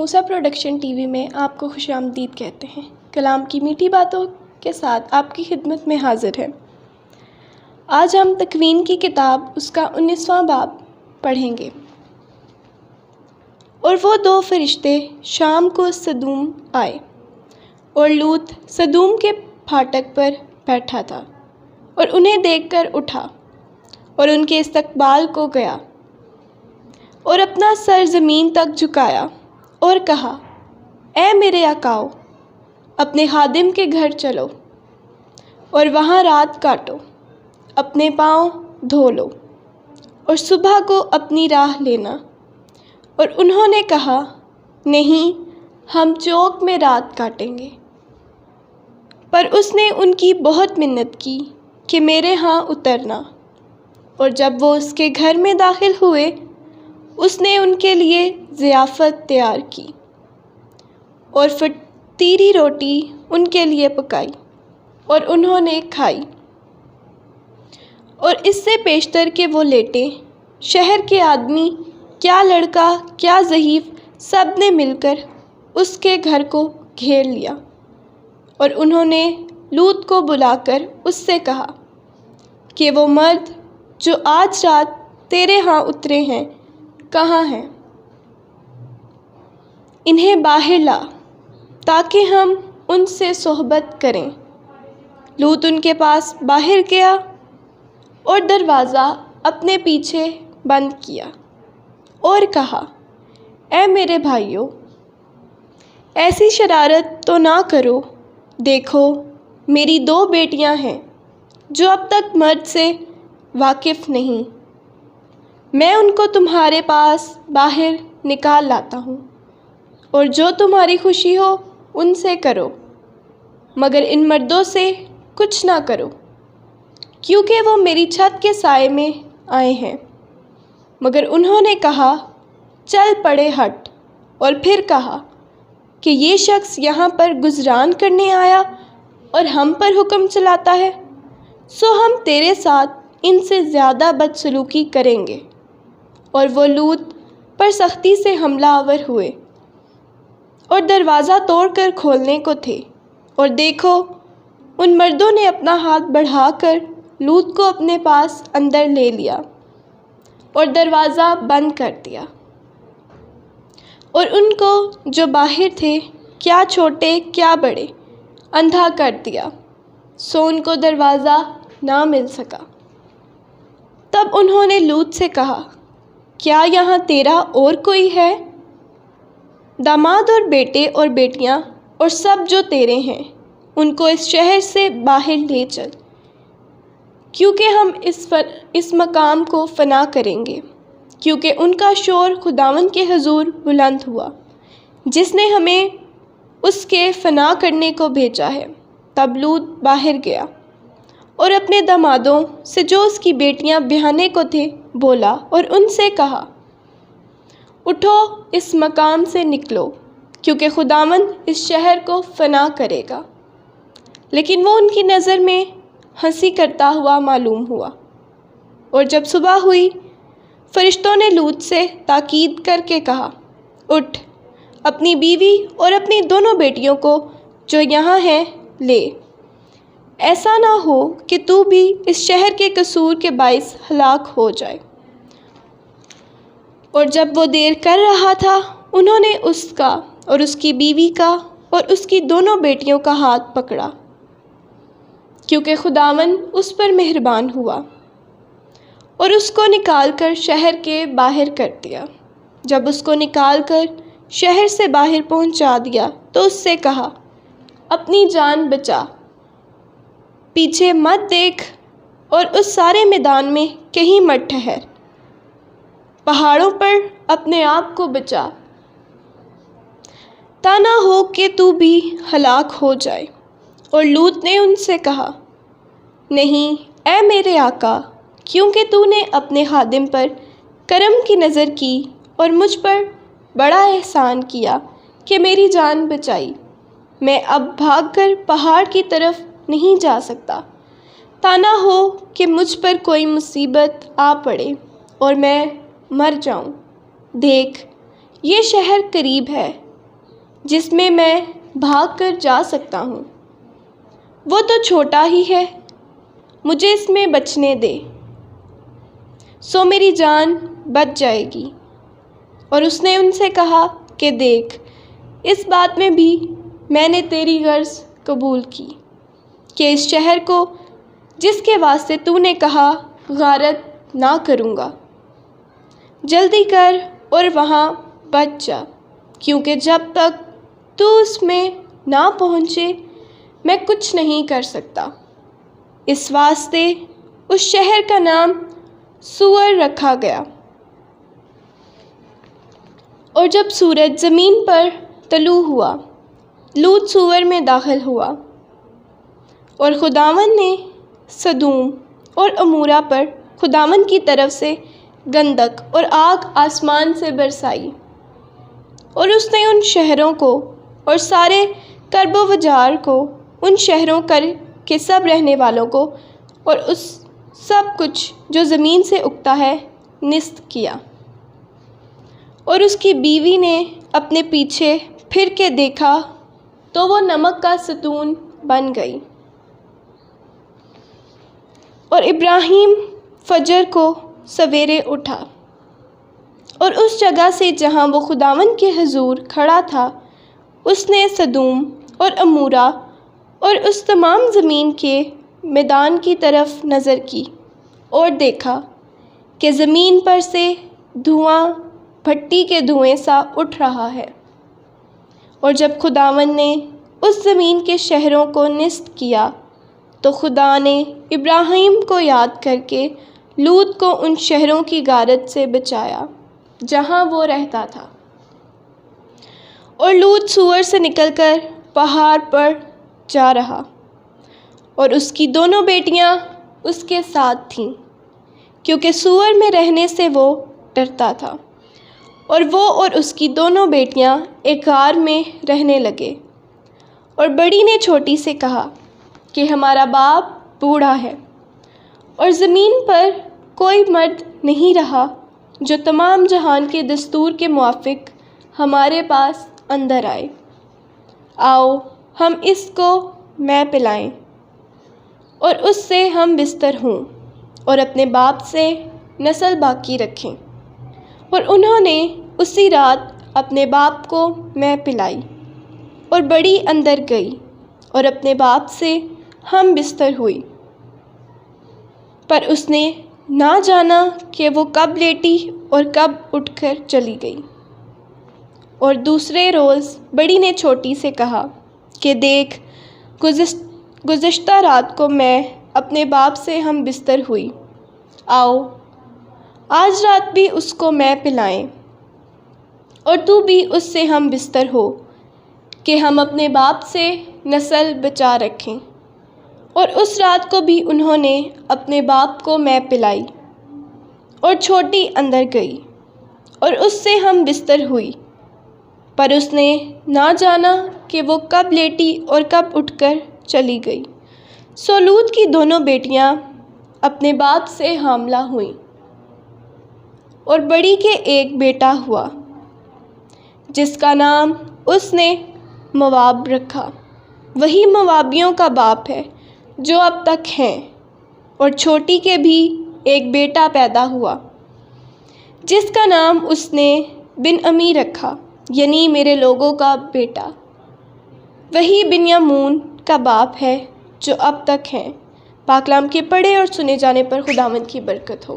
موسیٰ production T V میں آپ کو خوش آمدید کہتے ہیں۔ کلام کی میٹھی باتوں کے ساتھ آپ کی خدمت میں حاضر ہے۔ آج ہم تکوین کی کتاب اس کا 19واں باب پڑھیں گے۔ اور وہ دو فرشتے شام کو سدوم آئے، اور لوط سدوم کے پھاٹک پر بیٹھا تھا، اور انہیں دیکھ کر اٹھا اور ان کے استقبال کو گیا، اور اپنا سر زمین تک جھکایا اور کہا، اے میرے آقاؤ، اپنے خادم کے گھر چلو اور وہاں رات کاٹو، اپنے پاؤں دھو لو اور صبح کو اپنی راہ لینا۔ اور انہوں نے کہا، نہیں، ہم چوک میں رات کاٹیں گے۔ پر اس نے ان کی بہت منت کی کہ میرے ہاں اترنا، اور جب وہ اس کے گھر میں داخل ہوئے، اس نے ان کے لیے ضیافت تیار کی اور فطیری روٹی ان کے لیے پکائی، اور انہوں نے کھائی۔ اور اس سے پیشتر کہ وہ لیٹے، شہر کے آدمی، کیا لڑکا کیا ضعیف، سب نے مل کر اس کے گھر کو گھیر لیا۔ اور انہوں نے لوط کو بلا کر اس سے کہا کہ وہ مرد جو آج رات تیرے ہاں اترے ہیں کہاں ہیں؟ انہیں باہر لا تاکہ ہم ان سے صحبت کریں۔ لوط ان کے پاس باہر گیا اور دروازہ اپنے پیچھے بند کیا اور کہا، اے میرے بھائیو، ایسی شرارت تو نہ کرو۔ دیکھو، میری دو بیٹیاں ہیں جو اب تک مرد سے واقف نہیں۔ میں ان کو تمہارے پاس باہر نکال لاتا ہوں، اور جو تمہاری خوشی ہو ان سے کرو، مگر ان مردوں سے کچھ نہ کرو، کیونکہ وہ میری چھت کے سائے میں آئے ہیں۔ مگر انہوں نے کہا، چل پڑے ہٹ، اور پھر کہا کہ یہ شخص یہاں پر گزران کرنے آیا اور ہم پر حکم چلاتا ہے، سو ہم تیرے ساتھ ان سے زیادہ بدسلوکی کریں گے۔ اور وہ لوط پر سختی سے حملہ آور ہوئے اور دروازہ توڑ کر کھولنے کو تھے، اور دیکھو، ان مردوں نے اپنا ہاتھ بڑھا کر لوط کو اپنے پاس اندر لے لیا اور دروازہ بند کر دیا۔ اور ان کو جو باہر تھے، کیا چھوٹے کیا بڑے، اندھا کر دیا، سو ان کو دروازہ نہ مل سکا۔ تب انہوں نے لوط سے کہا، کیا یہاں تیرا اور کوئی ہے؟ داماد اور بیٹے اور بیٹیاں اور سب جو تیرے ہیں، ان کو اس شہر سے باہر لے چل، کیونکہ ہم اس مقام کو فنا کریں گے، کیونکہ ان کا شور خداوند کے حضور بلند ہوا، جس نے ہمیں اس کے فنا کرنے کو بھیجا ہے۔ تب لوط باہر گیا اور اپنے دامادوں سے جو اس کی بیٹیاں بیاہنے کو تھے بولا، اور ان سے کہا، اٹھو، اس مقام سے نکلو، کیونکہ خداوند اس شہر کو فنا کرے گا۔ لیکن وہ ان کی نظر میں ہنسی کرتا ہوا معلوم ہوا۔ اور جب صبح ہوئی، فرشتوں نے لوط سے تاکید کر کے کہا، اٹھ، اپنی بیوی اور اپنی دونوں بیٹیوں کو جو یہاں ہیں لے، ایسا نہ ہو کہ تو بھی اس شہر کے قصور کے باعث ہلاک ہو جائے۔ اور جب وہ دیر کر رہا تھا، انہوں نے اس کا اور اس کی بیوی کا اور اس کی دونوں بیٹیوں کا ہاتھ پکڑا، کیونکہ خداوند اس پر مہربان ہوا، اور اس کو نکال کر شہر کے باہر کر دیا۔ جب اس کو نکال کر شہر سے باہر پہنچا دیا تو اس سے کہا، اپنی جان بچا، پیچھے مت دیکھ، اور اس سارے میدان میں کہیں مت ٹھہر، پہاڑوں پر اپنے آپ کو بچا، تا نہ ہو کہ تو بھی ہلاک ہو جائے۔ اور لوط نے ان سے کہا، نہیں، اے میرے آقا، کیونکہ تو نے اپنے خادم پر کرم کی نظر کی اور مجھ پر بڑا احسان کیا کہ میری جان بچائی، میں اب بھاگ کر پہاڑ کی طرف نہیں جا سکتا، تا نہ ہو کہ مجھ پر کوئی مصیبت آ پڑے اور میں مر جاؤں۔ دیکھ، یہ شہر قریب ہے، جس میں میں بھاگ کر جا سکتا ہوں۔ وہ تو چھوٹا ہی ہے، مجھے اس میں بچنے دے، سو میری جان بچ جائے گی۔ اور اس نے ان سے کہا کہ دیکھ، اس بات میں بھی میں نے تیری غرض قبول کی کہ اس شہر کو جس کے واسطے تو نے کہا غارت نہ کروں گا۔ جلدی کر اور وہاں بچ جا، کیونکہ جب تک تو اس میں نہ پہنچے میں کچھ نہیں کر سکتا۔ اس واسطے اس شہر کا نام سور رکھا گیا۔ اور جب سورج زمین پر طلوع ہوا، لوط سور میں داخل ہوا، اور خداوند نے سدوم اور عمورہ پر خداوند کی طرف سے گندک اور آگ آسمان سے برسائی، اور اس نے ان شہروں کو اور سارے کرب و وجار کو، ان شہروں کے سب رہنے والوں کو اور اس سب کچھ جو زمین سے اگتا ہے نیست کیا۔ اور اس کی بیوی نے اپنے پیچھے پھر کے دیکھا تو وہ نمک کا ستون بن گئی۔ اور ابراہیم فجر کو سویرے اٹھا، اور اس جگہ سے جہاں وہ خداوند کے حضور کھڑا تھا، اس نے سدوم اور عمورہ اور اس تمام زمین کے میدان کی طرف نظر کی، اور دیکھا کہ زمین پر سے دھواں بھٹی کے دھوئیں سا اٹھ رہا ہے۔ اور جب خداوند نے اس زمین کے شہروں کو نیست کیا تو خدا نے ابراہیم کو یاد کر کے لوط کو ان شہروں کی غارت سے بچایا جہاں وہ رہتا تھا۔ اور لوط سور سے نکل کر پہاڑ پر جا رہا، اور اس کی دونوں بیٹیاں اس کے ساتھ تھیں، کیونکہ سور میں رہنے سے وہ ڈرتا تھا۔ اور وہ اور اس کی دونوں بیٹیاں ایک غار میں رہنے لگے۔ اور بڑی نے چھوٹی سے کہا کہ ہمارا باپ بوڑھا ہے، اور زمین پر کوئی مرد نہیں رہا جو تمام جہان کے دستور کے موافق ہمارے پاس اندر آئے۔ آؤ ہم اس کو میں پلائیں اور اس سے ہم بستر ہوں اور اپنے باپ سے نسل باقی رکھیں۔ اور انہوں نے اسی رات اپنے باپ کو میں پلائی، اور بڑی اندر گئی اور اپنے باپ سے ہم بستر ہوئی۔ پر اس نے نہ جانا کہ وہ کب لیٹی اور کب اٹھ کر چلی گئی۔ اور دوسرے روز بڑی نے چھوٹی سے کہا کہ دیکھ، گزشتہ رات کو میں اپنے باپ سے ہم بستر ہوئی، آؤ آج رات بھی اس کو میں پلائیں، اور تو بھی اس سے ہم بستر ہو کہ ہم اپنے باپ سے نسل بچا رکھیں۔ اور اس رات کو بھی انہوں نے اپنے باپ کو میں پلائی، اور چھوٹی اندر گئی اور اس سے ہم بستر ہوئی، پر اس نے نہ جانا کہ وہ کب لیٹی اور کب اٹھ کر چلی گئی۔ سو لوط کی دونوں بیٹیاں اپنے باپ سے حاملہ ہوئیں، اور بڑی کے ایک بیٹا ہوا جس کا نام اس نے مواب رکھا۔ وہی موابیوں کا باپ ہے جو اب تک ہیں۔ اور چھوٹی کے بھی ایک بیٹا پیدا ہوا جس کا نام اس نے بن امی رکھا، یعنی میرے لوگوں کا بیٹا۔ وہی بنیامین کا باپ ہے جو اب تک ہیں۔ پاک کلام کے پڑھے اور سنے جانے پر خداوند کی برکت ہو۔